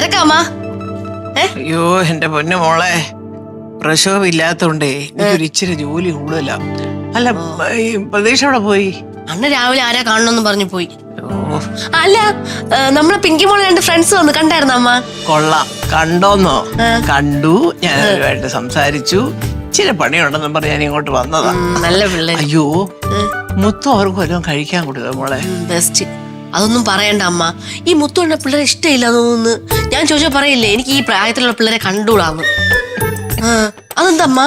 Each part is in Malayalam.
തിരക്കാമാ? അയ്യോ എന്റെ പൊന്നു മോളെ, പ്രസവം ഇല്ലാത്തോണ്ടേ എനിക്കൊരു ഇച്ചിരി ജോലി കൂടുതല. അല്ല, ഈ പ്രതീക്ഷ അവിടെ പോയി? അന്ന് രാവിലെ ആരാ കാണണമെന്ന് പറഞ്ഞു പോയി. അല്ല, നമ്മളെ പിങ്കി മോളെ 2 ഫ്രണ്ട്സ് വന്ന് കണ്ടായിരുന്നു അമ്മ? കൊള്ളാം. കണ്ടോന്നോ? കണ്ടു. ഞാൻ അവരുമായിട്ട് സംസാരിച്ചു. ഇച്ചിരി പണിയുണ്ടെന്ന് പറഞ്ഞ് ഞാൻ ഇങ്ങോട്ട് വന്നതാ. നല്ല പിള്ളേർ. അയ്യോ, മൊത്തം അവർക്ക് വല്ലതും കഴിക്കാൻ കൊടുക്കുക മോളെ. ബെസ്റ്റ്. അതൊന്നും പറയണ്ട അമ്മ. ഈ മുത്തുള്ള പിള്ളേരെ ഇഷ്ടമില്ല തോന്നുന്നു. ഞാൻ ചോദിച്ചാ പറയില്ലേ എനിക്ക് ഈ പ്രായത്തിലുള്ള പിള്ളേരെ കണ്ടുകൂടാന്ന്. അതെന്താ അമ്മ?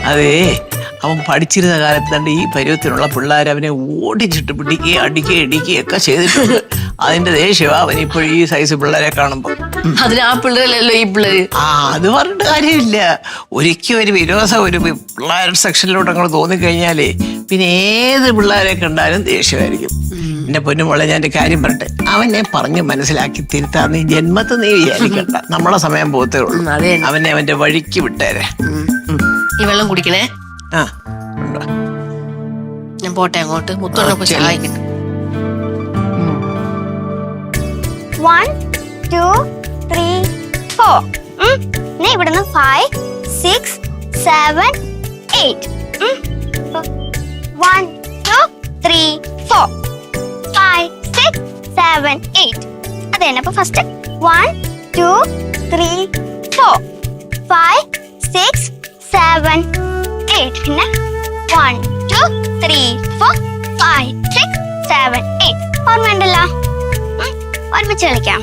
അതേ, അവൻ പഠിച്ചിരുന്ന കാലത്ത് ഈ പരുവത്തിനുള്ള പിള്ളേർ അവനെ ഓടിച്ചിട്ട് പിടിക്കുകയും അടിക്കുകയും ഇടിക്കുകയും ഒക്കെ ചെയ്തിട്ടുണ്ട്. അതിന്റെ ദേഷ്യവാ അവൻ ഇപ്പോൾ ഈ സൈസ് പിള്ളേരെ കാണുമ്പോ. അതിന് ആ പിള്ളേരല്ലോ ഈ പിള്ളേര്. അത് പറഞ്ഞിട്ട് കാര്യമില്ല. ഒരിക്കലും ഒരു വിരോധം ഒരു പിള്ളേരുടെ സെക്ഷനിലോട്ട് അങ്ങോട്ട് തോന്നിക്കഴിഞ്ഞാലേ പിന്നെ ഏത് പിള്ളേരെ കണ്ടാലും ദേഷ്യമായിരിക്കും. എന്റെ പൊന്നുമോളെ, ഞാൻ കാര്യം പറട്ടെ, അവനെ പറഞ്ഞ് മനസ്സിലാക്കി തിരുത്താൻ നീ ജന്മത്ത് നീ വിചാരിക്കണ്ട. നമ്മളെ സമയം പോകത്തേ ഉള്ളൂ. അവനെ അവന്റെ വഴിക്ക് വിട്ടേരെ. ഈ വെള്ളം കുടിക്കണേ. ഞാൻ പോട്ടെ അങ്ങോട്ട്. മുത്തോണ്ടൊക്കെ സഹായിക്കട്ടെ. 1 2 3 4. ഇവിടുന്ന് 5 6 7 8. 1 2 3 4 5 6 7 8. അതെ, അപ്പൊ ഫസ്റ്റ് 1 2 3 4 5 6 7 8. പിന്നെ 1 2 3 4 5 6 7 8. ഓർമ്മയുണ്ടല്ലോ? ഒരുമിച്ച് കളിക്കാം.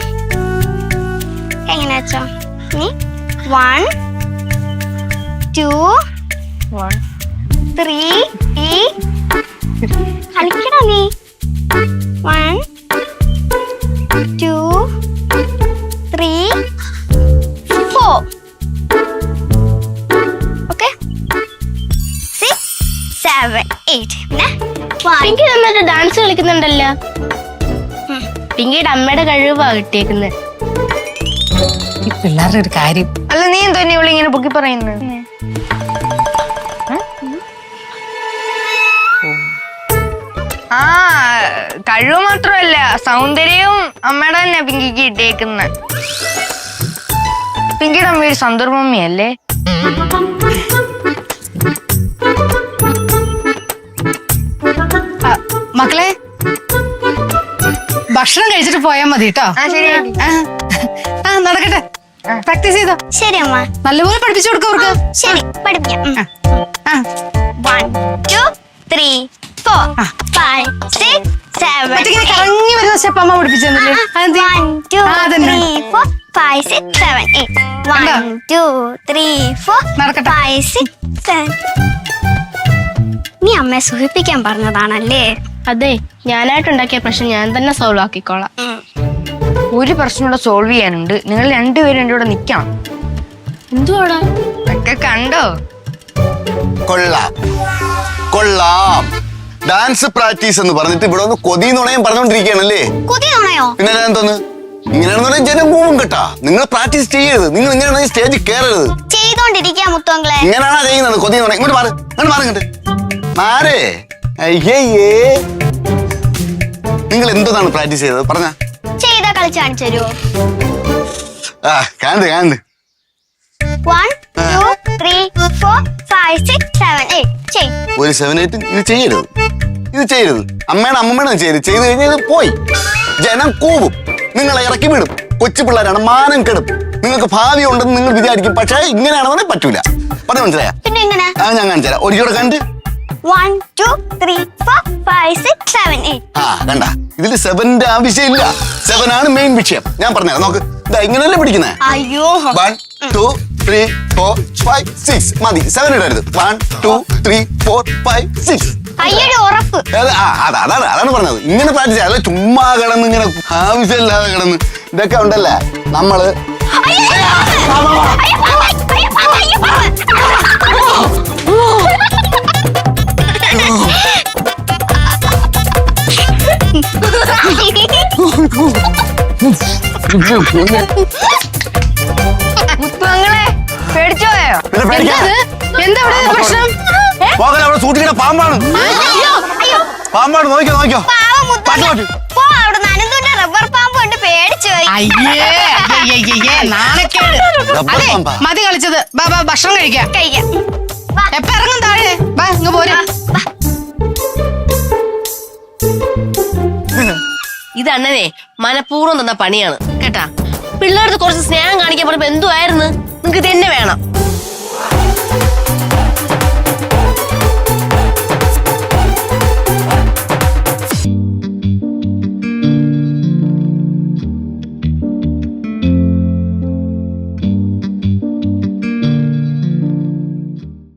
എങ്ങനെ വെച്ചോ? 1 2 3 കളിക്കണോ നീ? 1 2 3 4. ഓക്കെ, 6 7 8. പിന്നെ പിങ്കി നന്നായിട്ട് ഡാൻസ് കളിക്കുന്നുണ്ടല്ലോ. പിങ്കിയുടെ അമ്മയുടെ കഴിവാ കിട്ടിയേക്കുന്നത്. ഈ പിള്ളേരുടെ ഒരു കാര്യം. അല്ല, നീ എന്തോ ഇവിടെ ഇങ്ങനെ പൊക്കി പറയുന്നത്? ആ, കഴിവ് മാത്രമല്ല, സൗന്ദര്യവും അമ്മയുടെ തന്നെ പിങ്കിക്ക് കിട്ടിയേക്കുന്നത്. പിങ്കിയുടെ അമ്മ ഒരു സന്തൂർ മമ്മിയല്ലേ? മക്കളെ, ഭക്ഷണം കഴിച്ചിട്ട് പോയാ മതി കേട്ടോ. നടക്കട്ടെ, പ്രാക്ടീസ് ചെയ്തോ. ശരി അമ്മ. നല്ലപോലെ പഠിപ്പിച്ചു കൊടുക്ക അവർക്ക്. ശരി, പഠിപ്പിക്കാം. 1 2 3 4 5 6 7 കറങ്ങി വരുന്ന സ്റ്റെപ്പ് അമ്മ പഠിപ്പിച്ചല്ലേ? 1 2 3 4 5 6 7 8. 1 2 3 4 5 6 7. നീ അമ്മയെ സൂചിപ്പിക്കാൻ പറഞ്ഞതാണല്ലേ? അതെ, ഞാനായിട്ടുണ്ടാക്കിയ പ്രശ്നം ഞാൻ തന്നെ സോൾവ് ആക്കിക്കോളാം. ഒരു പ്രശ്നം കൂടെ സോൾവ് ചെയ്യാനുണ്ട്. നിങ്ങൾ രണ്ടുപേരും എൻ്റെ കൂടെ നിൽക്കണം. എന്തുവാടാ ഒക്കെ കണ്ടോ? കൊള്ളാം കൊള്ളാം. ഡാൻസ് പ്രാക്ടീസ് എന്ന് പറഞ്ഞിട്ട് ഇവിടെ ഒന്ന് കൊതിന്നുണയും പറഞ്ഞോണ്ടിരിക്കുകയാണല്ലേ? കൊതിയാണോ? പിന്നെ എന്തോന്ന് ഇങ്ങനെയാണെന്ന് ജനം പോവും കേട്ടാ. നിങ്ങൾ പ്രാക്ടീസ് ചെയ്യരുത്. നിങ്ങൾ ഇങ്ങനെയാണ് സ്റ്റേജിൽ കയറരുത്. ചെയ്തോണ്ടിരിക്കാ മുത്തുവങ്ങളെ. ഇങ്ങനെയാണോ ചെയ്യുന്നത്? കൊതിന്നുണ ഇങ്ങോട്ട് മാറ്, ഇങ്ങോട്ട് മാറ്, ഇങ്ങോട്ട് മാറേ. അയ്യേ, നിങ്ങൾ എന്താണ് പ്രാക്ടീസ് ചെയ്തത്? പറഞ്ഞ ചെയ്താ കളിച്ച് കാണിച്ചു തരുമോ? കാണ്ട് 1 2 3 4 5 6 7 8. ഒരു 7 8 ഇത് ചെയ്യരുത്. ഇത് ചെയ്യരുത്. അമ്മയുടെ അമ്മമ്മയുടെ ചെയ്ത് കഴിഞ്ഞാൽ ഇത് പോയി. ജനം കൂവും, നിങ്ങളെ ഇറക്കി വിടും. കൊച്ചു പിള്ളേരാണ്, മാനം കെടും. നിങ്ങൾക്ക് ഭാവി ഉണ്ടെന്ന് നിങ്ങൾ വിചാരിക്കും. പക്ഷേ ഇങ്ങനെയാണെന്ന് പറ്റൂല. പറഞ്ഞു മനസ്സിലായ? പിന്നെ എങ്ങനെ? ഞാൻ കാണിച്ചു തരാം. ഒരിക്കലും കണ്ട് 1 2 3 4 5 6 7 8. കണ്ട, ഇതിൽ 7ന്റെ ആവശ്യമില്ല. 7 ആണ് മെയിൻ വിഷയം. ഞാൻ പറഞ്ഞുതരാം. നോക്ക്, ഇതാ ഇങ്ങനെയല്ലേ പിടിക്കുന്നേ? അയ്യോ. 1 2 3 4 5 6 മതി. 7 ഇടരുത്. 1 2 3 4 5 6. അയ്യൊരു ഉറപ്പ്. അതാണ് പറഞ്ഞത്. ഇങ്ങനെ പ്രാക്ടീസ് ചെയ്യാം. അല്ല ചുമ്മാ കിടന്ന് ഇങ്ങനെ ആവശ്യമില്ലാതെ കിടന്ന് ഇതൊക്കെ ഉണ്ടല്ലേ നമ്മള്. മുത്തുവങ്ങളെ പേടിച്ചോയോ? എന്താ പ്രശ്നം? പോകല, അവിടെ സൂക്ഷിക്കണ പാമ്പാണ്. പാമ്പാണ്, നോക്കിയോ. റബ്ബർ പാമ്പ് കൊണ്ട് പേടിച്ചു പോയി. അയ്യേ നാണക്കേട്. റബ്ബർ അതെ പാമ്പാ. മതി കളിച്ചത്. ബാ ബാ ഭക്ഷണം കഴിക്കാം. കഴിക്കാം. വാ, എപ്പ ഇറങ്ങും താഴെ? ബാ ഇങ്ങ് പോരാ. വാ. ഇത് അണ്ണനെ മനഃപൂർവ്വം തന്ന പണിയാണ് കേട്ടാ. പിള്ളേർക്ക് കുറച്ച് സ്നേഹം കാണിക്കാൻ പറഞ്ഞപ്പോ എന്തുവായിരുന്നു? നിങ്ങക്ക് തന്നെ വേണം.